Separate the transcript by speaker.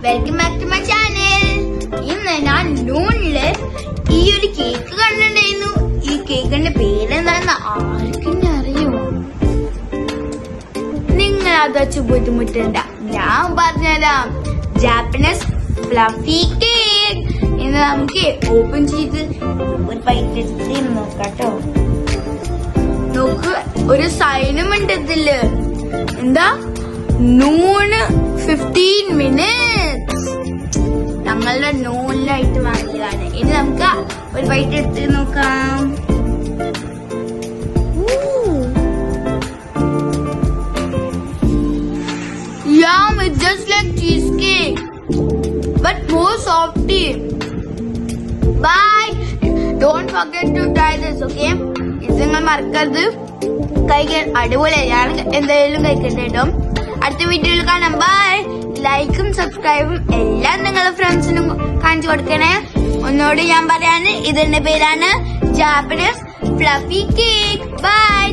Speaker 1: Welcome back to my channel. ഇന്ന് ഞാൻ നൂണില് ഈ ഒരു കേക്ക് കണ്ടിട്ടുണ്ടായിരുന്നു. ഈ കേക്കിന്റെ പേരെന്താണെന്ന് ആർക്കും അറിയോ? നിങ്ങൾ അത് വെച്ച് ബുദ്ധിമുട്ടണ്ട, ഞാൻ പറഞ്ഞുതരാം. Japanese fluffy cake. ഇന്ന് നമുക്ക് ഓപ്പൺ ചെയ്ത് ഒരു ബൈറ്റ് എടുത്ത് നോക്കാട്ടോ. നോക്ക്, ഒരു സൈനും ഉണ്ട് ഇതില്. എന്താ? Noon 15 minutes. ഞങ്ങളുടെ നൂലിനായിട്ട് വാങ്ങിയതാണ്. ഇനി നമുക്ക് ഒരു ബൈറ്റ് എടുത്ത് നോക്കാം. Yum, it's just like cheesecake, but more softy. Bye. Don't forget to try this, okay? ഇത് നിങ്ങൾ മറക്കരുത്. കഴിക്കാൻ അടിപൊളിയാണ്. എന്തായാലും കഴിക്കണ്ട കേട്ടോ. അടുത്ത വീഡിയോയിൽ കാണാം. ബൈ. ലൈക്കും സബ്സ്ക്രൈബും എല്ലാം നിങ്ങളുടെ ഫ്രണ്ട്സിനും കാണിച്ചു കൊടുക്കണേ. ഒന്നുകൂടി ഞാൻ പറയാണ്, ഇതിന്റെ പേരാണ് ജാപ്പനീസ് ഫ്ലഫി കേക്ക്. ബൈ.